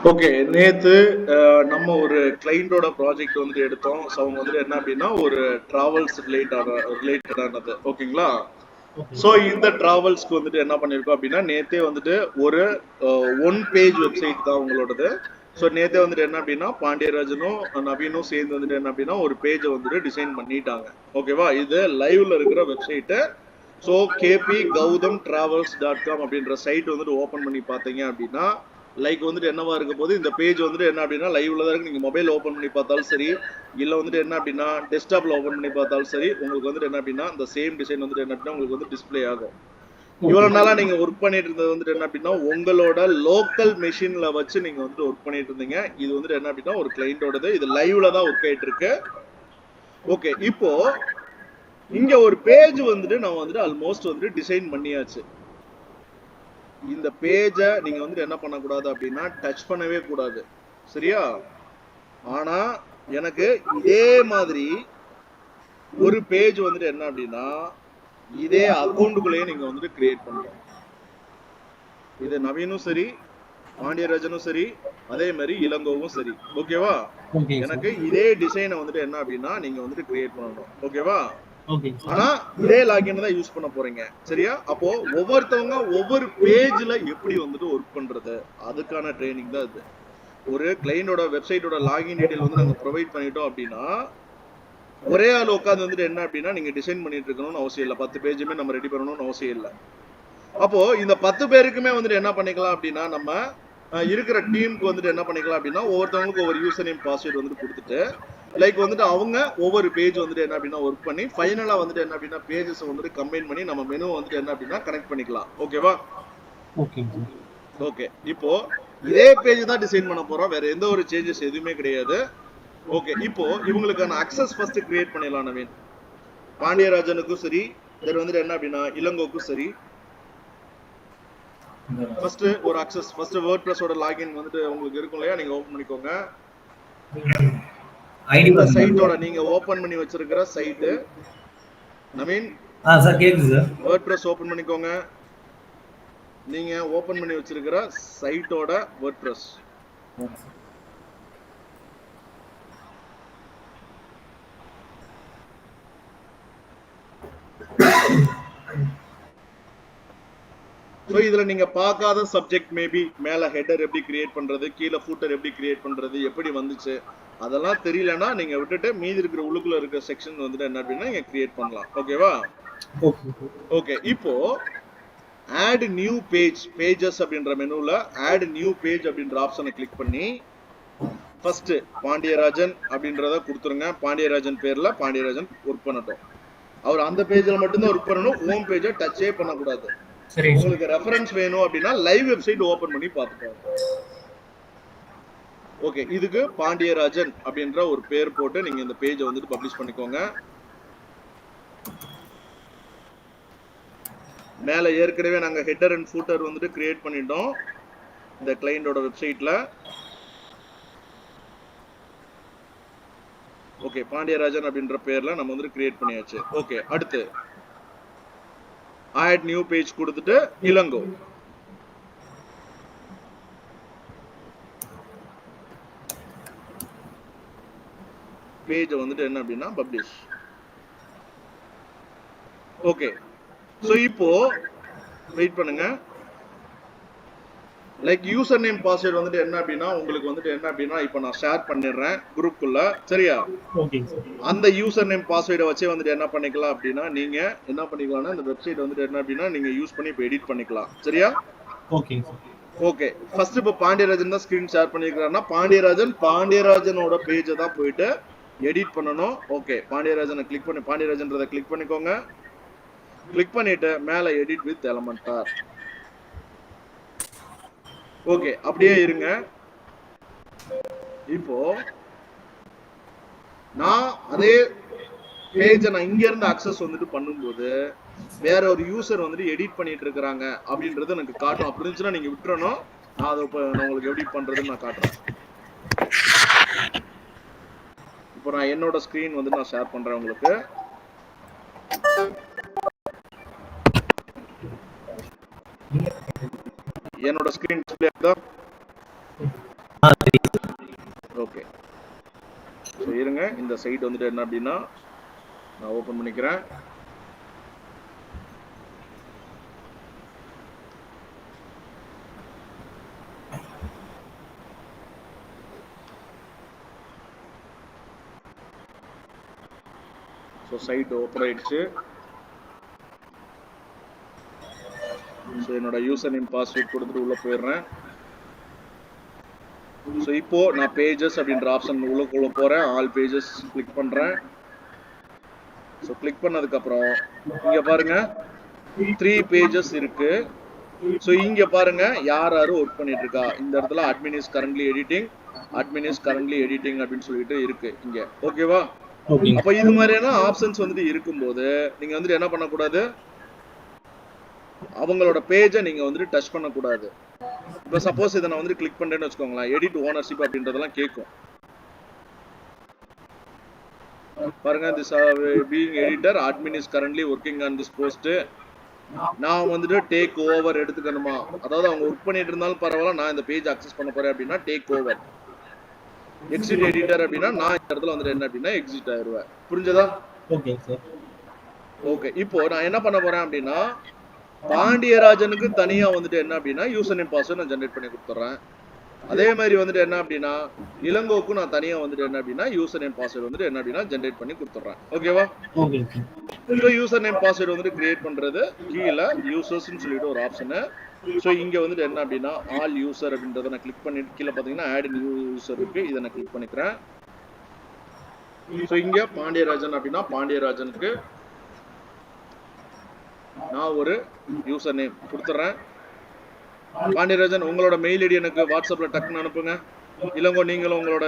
Okay. நேத்து நம்ம ஒரு கிளையண்டோட ப்ராஜெக்ட் வந்துட்டு எடுத்தோம். ஸோ அவங்க வந்துட்டு என்ன அப்படின்னா ஒரு டிராவல்ஸ் ரிலேட்டடானது. ஓகேங்களா? ஸோ இந்த டிராவல்ஸ்க்கு வந்துட்டு என்ன பண்ணியிருக்கோம் அப்படின்னா நேத்தே வந்துட்டு ஒரு ஒன் பேஜ் வெப்சைட் தான் உங்களோடது. ஸோ நேத்தே வந்துட்டு என்ன அப்படின்னா பாண்டியராஜனும் நவீனும் சேர்ந்து வந்துட்டு என்ன அப்படின்னா ஒரு பேஜை வந்துட்டு டிசைன் பண்ணிட்டாங்க. ஓகேவா? இது லைவ்ல இருக்கிற website. So KP Gautham travels .com அப்படின்ற சைட் வந்துட்டு ஓப்பன் பண்ணி பார்த்தீங்க அப்படின்னா லைக் வந்துட்டு என்னவா இருக்க போது இந்த பேஜ் வந்துட்டு என்ன அப்படின்னா லைவ்ல தான் இருக்கு. நீங்க மொபைல் ஓப்பன் பண்ணி பார்த்தாலும் சரி, இல்ல வந்துட்டு என்ன அப்படின்னா டெஸ்க்டாப்ல ஓப்பன் பண்ணி பார்த்தாலும் சரி, உங்களுக்கு வந்துட்டு என்ன அப்படின்னா இந்த சேம் டிசைன் வந்துட்டு என்ன அப்படின்னா உங்களுக்கு வந்து டிஸ்பிளே ஆகும். இவ்வளவு நாளா நீங்க ஒர்க் பண்ணிட்டு இருந்தது வந்துட்டு என்ன அப்படின்னா உங்களோட லோக்கல் மெஷின்ல வச்சு நீங்க வந்துட்டு ஒர்க் பண்ணிட்டு இருந்தீங்க. இது வந்துட்டு என்ன அப்படின்னா ஒரு கிளைண்டோடது. இது லைவ்ல தான் ஒர்க் ஆயிட்டு இருக்கு. ஓகே, இப்போ இங்க ஒரு பேஜ் வந்துட்டு நான் வந்துட்டு ஆல்மோஸ்ட் வந்துட்டு டிசைன் பண்ணியாச்சு. இந்த பேஜை நீங்க வந்துட்டு என்ன பண்ணக்கூடாது அப்படின்னா டச் பண்ணவே கூடாது. சரியா? ஆனா எனக்கு இதே மாதிரி ஒரு பேஜ் வந்துட்டு என்ன அப்படின்னா இதே அக்கௌண்ட்டுக்குள்ளேயே நீங்க வந்துட்டு கிரியேட் பண்ணணும். இது நவீனும் சரி, பாண்டியராஜனும் சரி, அதே மாதிரி இளங்கோவும் சரி. ஓகேவா? எனக்கு இதே டிசைனை வந்துட்டு என்ன அப்படின்னா நீங்க வந்துட்டு கிரியேட் பண்ணணும். ஓகேவா? ஆனா இதே லாகின் தான் யூஸ் பண்ண போறீங்க. சரியா? அப்போ ஒவ்வொருத்தவங்க ஒவ்வொரு பேஜ்ல எப்படி வந்துட்டு ஒர்க் பண்றது அதுக்கான ட்ரைனிங் தான் இது. ஒரு கிளையண்டோட வெப்சைட்டோட லாகின் டீடைல் வந்து நாங்க ப்ரொவைட் பண்ணிட்டோம் அப்படின்னா ஒரே ஆள் உட்காந்து வந்துட்டு என்ன அப்படின்னா நீங்க டிசைன் பண்ணிட்டு இருக்கணும்னு அவசியம் இல்லை. 10 பேஜுமே நம்ம ரெடி பண்ணணும்னு அவசியம் இல்லை. அப்போ இந்த 10 பேருக்குமே வந்துட்டு என்ன பண்ணிக்கலாம் அப்படின்னா நம்ம இருக்கிற டீமுக்கு வந்துட்டு என்ன பண்ணிக்கலாம் அப்படின்னா ஒவ்வொருத்தவங்களுக்கு ஒவ்வொரு யூசர் நேம் பாஸ்வேர்டு வந்துட்டு கொடுத்துட்டு லைக் வந்துட்டு அவங்க ஒவ்வொரு பேஜ் வந்துட்டு என்ன அப்படின்னா ஒர்க் பண்ணி ஃபைனலா வந்துட்டு என்ன அப்படின்னா பேஜஸ் வந்துட்டு கம்பைன் பண்ணி நம்ம மெனு வந்துட்டு என்ன அப்படின்னா கனெக்ட் பண்ணிக்கலாம். ஓகேவா? ஓகே, இப்போ இதே பேஜ் தான் டிசைன் பண்ண போறோம். வேற எந்த ஒரு சேஞ்சஸ் எதுவுமே கிடையாது. ஓகே, இப்போ இவங்களுக்கான அக்சஸ் ஃபர்ஸ்ட் கிரியேட் பண்ணிடலாம். நவீன், பாண்டியராஜனுக்கும் சரி, தென் வந்துட்டு என்ன அப்படின்னா இளங்கோக்கும் சரி, ஃபர்ஸ்ட் ஒரு அக்சஸ் ஃபர்ஸ்ட் வேர்ட்பிரஸோட லாகின் வந்துட்டு உங்களுக்கு இருக்கும் இல்லையா, நீங்க ஓபன் பண்ணிக்கோங்க. இந்த சைட்டோட நீங்க ஓபன் பண்ணி வச்சிருக்கிற சைட் நவீன் சார் கேக்குது சார். வேர்ட்பிரஸ் ஓபன் பண்ணிக்கோங்க. நீங்க ஓபன் பண்ணி வச்சிருக்கிற சைட்டோட வேர்ட்பிரஸ் ஸோ இதுல நீங்க பார்க்காத சப்ஜெக்ட் மேபி மேல ஹெடர் எப்படி கிரியேட் பண்றது, கீழே ஃபூட்டர் எப்படி கிரியேட் பண்றது, எப்படி வந்துச்சு அதெல்லாம் தெரியலன்னா நீங்க விட்டுட்டு மீதி இருக்கிற உள்ளுக்குள்ள இருக்கிற செக்ஷன் வந்துட்டு என்ன அப்படின்னா நீங்க கிரியேட் பண்ணலாம். ஓகேவா? ஓகே, இப்போ ஆட் நியூ பேஜஸ் அப்படின்ற மெனுல ஆட் நியூ பேஜ் அப்படின்ற ஆப்ஷனை கிளிக் பண்ணி ஃபர்ஸ்ட் பாண்டியராஜன் அப்படின்றத கொடுத்துருங்க. பாண்டியராஜன் பேர்ல பாண்டியராஜன் ஒர்க் பண்ணட்டும். அவர் அந்த பேஜ்ல மட்டும்தான் ஒர்க் பண்ணணும். ஹோம் பேஜை டச்சே பண்ணக்கூடாது. உங்களுக்கு ரெஃபரன்ஸ் வேணும் அப்படின்னா லைவ் வெப்சைட் ஓபன் பண்ணி பார்த்துக்கோங்க. ஓகே, இதுக்கு பாண்டியராஜன் அப்படின்ற ஒரு பேர் போட்டு நீங்க இந்த பேஜை வந்துட்டு பப்ளிஷ் பண்ணிக்கோங்க. மேல ஏற்கனவே நாங்க ஹெடர் அண்ட் ஃபூட்டர் வந்துட்டு கிரியேட் பண்ணிட்டோம் இந்த கிளையண்டோட வெப்சைட்ல. ஓகே, பாண்டியராஜன் அப்படின்ற பேர்ல நம்ம வந்துட்டு கிரியேட் பண்ணியாச்சு. ஓகே, அடுத்து ஆட் நியூ பேஜ் கொடுத்துட்டு இளங்கோ பேஜ் வந்துட்டு என்ன அப்படின்னா பப்ளிஷ். ஓகே, சோ இப்போ வெயிட் பண்ணுங்க. லைக் யூசர் நேம் பாஸ்வேர்ட் வந்துட்டு என்ன அப்படின்னா உங்களுக்கு வந்துட்டு என்ன அப்படின்னா இப்போ நான் ஷேர் பண்ணிடுறேன் குரூப்புக்குள்ள. சரியா? அந்த யூசர் நேம் பாஸ்வேர்டை வச்சே வந்துட்டு என்ன பண்ணிக்கலாம் அப்படின்னா நீங்க என்ன பண்ணிக்கலாம்னா இந்த வெப்சைட் வந்துட்டு என்ன அப்படின்னா நீங்க யூஸ் பண்ணி இப்போ எடிட் பண்ணிக்கலாம். சரியா? ஓகே, ஃபர்ஸ்ட் இப்போ பாண்டியராஜன் தான் ஸ்கிரீன் ஷேர் பண்ணிருக்காருன்னா பாண்டியராஜனோட பேஜை தான் போயிட்டு எடிட் பண்ணணும். ஓகே, பாண்டியராஜனை கிளிக் பண்ணி பாண்டியராஜன்றதை கிளிக் பண்ணிக்கோங்க. கிளிக் பண்ணிட்டு மேல எடிட் வித் எலமெண்டார். ஓகே, அப்படியே இருங்க. இப்போ நான் அதே பேஜை நான் இங்க இருந்து அக்சஸ் வந்துட்டு பண்ணும்போது வேற ஒரு யூசர் வந்துட்டு எடிட் பண்ணிட்டு இருக்காங்க அப்படின்றது எனக்கு காட்டும். அப்படி இருந்துச்சுன்னா நீங்க விட்டுறணும். நான் அதை நான் உங்களுக்கு எடிட் பண்றதுன்னு நான் காட்டுறேன். இப்போ நான் என்னோட ஸ்கிரீன் வந்து நான் ஷேர் பண்றேன் உங்களுக்கு. என்னோட ஸ்கிரீன் டிஸ்ப்ளே தான். ஓகே. ஸோ இருங்க, இந்த சைட் வந்துட்டு என்ன அப்படின்னா நான் ஓப்பன் பண்ணிக்கிறேன். ஸோ சைட் ஓப்பன் ஆயிடுச்சு. ஸோ என்னோட யூசர் நேம் பாஸ்வேர்ட் கொடுத்துட்டு உள்ள போயிடுறேன். ஸோ இப்போ நான் பேஜஸ் அப்படின்ற ஆப்ஷன் உள்ளுக்குள்ள போறேன். ஆல் பேஜஸ் கிளிக் பண்றேன். ஸோ கிளிக் பண்ணதுக்கப்புறம் இங்க பாருங்க 3 பேஜஸ் இருக்கு. ஸோ இங்க பாருங்க யார் யாரு ஒர்க் பண்ணிட்டு இருக்கா. இந்த இடத்துல admin is currently editing, admin is currently editing அப்படின்னு சொல்லிட்டு இருக்கு இங்க. ஓகேவா? அப்ப இது மாதிரியான ஆப்ஷன்ஸ் வந்துட்டு இருக்கும்போது நீங்க வந்துட்டு என்ன பண்ணக்கூடாது, அவங்களோட பேஜை நீங்க வந்துட்டு டச் பண்ணக்கூடாது. இப்போ சப்போஸ் இதை நான் வந்து கிளிக் பண்றேன்னு வச்சுக்கோங்களேன், எடிட் ஓனர்ஷிப் அப்படின்றதெல்லாம் கேட்கும். பாருங்க, this being editor admin is currently working on this post. நான் வந்துட்டு டேக் ஓவர் எடுத்துக்கணுமா, அதாவது அவங்க ஒர்க் பண்ணிட்டு இருந்தாலும் பரவாயில்ல, நான் இந்த பேஜ் அக்சஸ் பண்ண போறேன் அப்படின்னா டேக் ஓவர். எக்ஸிட் எடிட்டர் அப்படின்னா நான் இந்த இடத்துல வந்துட்டு என்ன அப்படின்னா எக்ஸிட் ஆயிடுவேன். புரிஞ்சதா? Okay sir. ஓகே, இப்போ நான் என்ன பண்ண போறேன் அப்படின்னா பாண்டியராஜனுக்கு தனியா வந்துட்டு என்ன அப்படின்னா யூசர் நேம் பாஸ்வேர்ட் நான் ஜெனரேட் பண்ணி கொடுத்துறேன். அதே மாதிரி வந்துட்டு என்ன அப்படின்னா இளங்கோக்கும் நான் தனியா வந்துட்டு என்ன அப்படின்னா யூசர் நேம் பாஸ்வேர்ட் வந்துட்டு என்ன அப்படின்னா ஜெனரேட் பண்ணி கொடுத்துறேன். ஓகேவா? ஸோ யூசர் நேம் பாஸ்வேர்ட் வந்துட்டு கிரியேட் பண்றது கீழே யூசர்ஸ்ன்னு சொல்லிட்டு ஒரு ஆப்ஷனு. ஸோ இங்க வந்துட்டு என்ன அப்படின்னா ஆல் யூசர் அப்படின்றத நான் கிளிக் பண்ணிட்டு கீழே பார்த்தீங்கன்னா ஆட் நியூ யூசர் இருக்கு, இதை நான் கிளிக் பண்ணிக்கிறேன். ஸோ இங்க பாண்டியராஜன் அப்படின்னா பாண்டியராஜனுக்கு நான் ஒரு யூசர் நேம் கொடுத்துறேன். பாண்டியராஜன் உங்களோட மெயில் ஐடி எனக்கு வாட்ஸ்அப்ல டக்குன்னு அனுப்புங்க. இளங்கோ நீங்களும் உங்களோட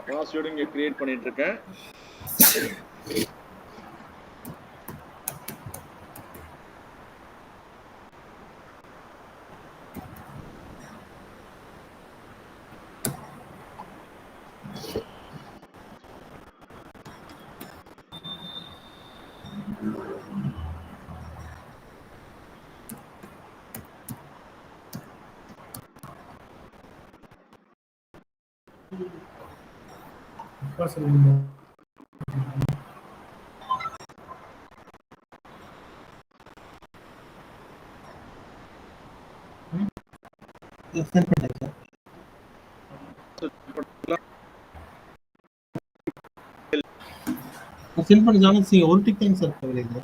பாஸ்வேர்டு இங்க கிரியேட் பண்ணிட்டு இருக்கேன். சென்ட் பண்ணிக்கலாம். ஒரு டிக் தான் சார் வருது.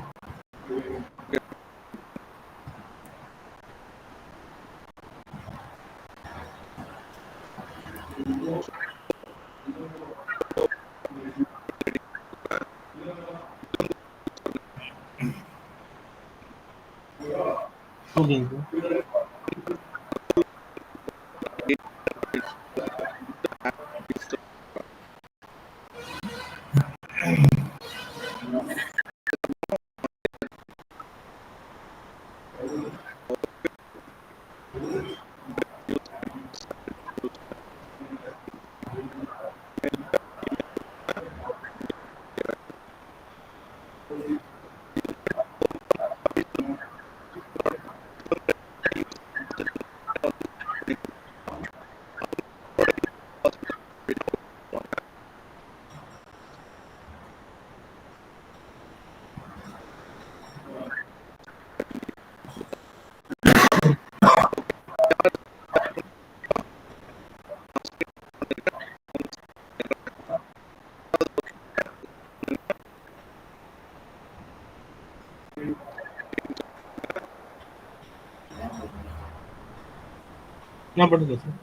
ஓகேங்க சார். நான் பண்ணுங்க சார்.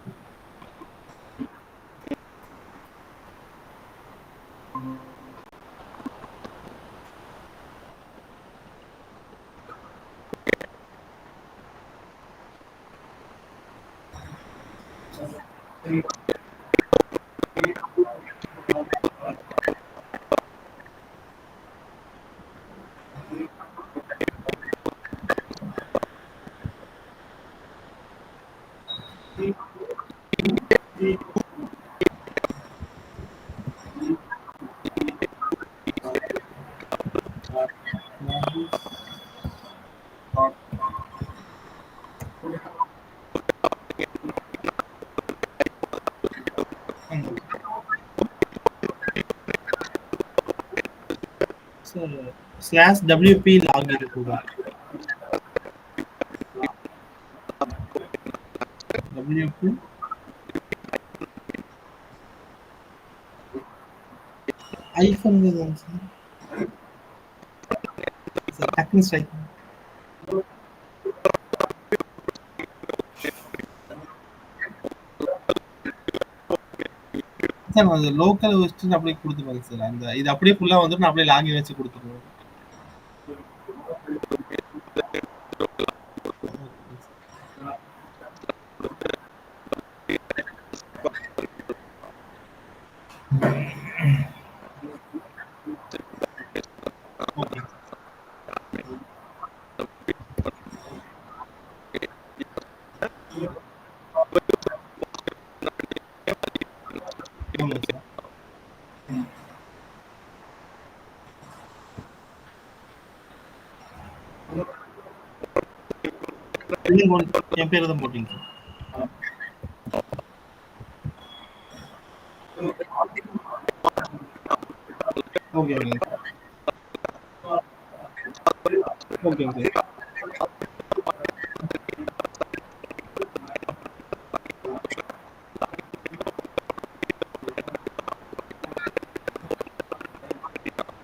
/WP log இருக்குங்க. WP ஐஃபோன் தான் சார். சார் டக்குனு ஸ்ட்ரைக். சார் அந்த லோக்கல் வெஸ்டர்ன் அப்படியே கொடுத்துருவாங்க சார். அந்த இது அப்படியே ஃபுல்லா வந்துட்டு நான் அப்படியே லாகின் வச்சு கொடுத்துருவேன். ஓகே ஆமாம் சார். என் பேர் தான் போட்டீங்க sir. Okay okay okay okay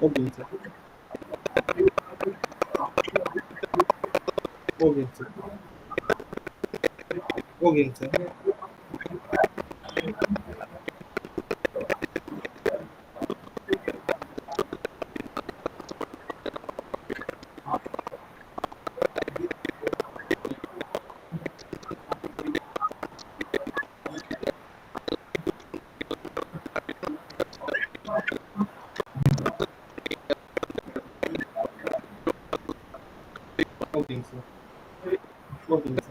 ஓகேங்க சார். ஓகேங்க சார். ஓகேங்க சார். ஓகேங்க சார். ஓகேங்க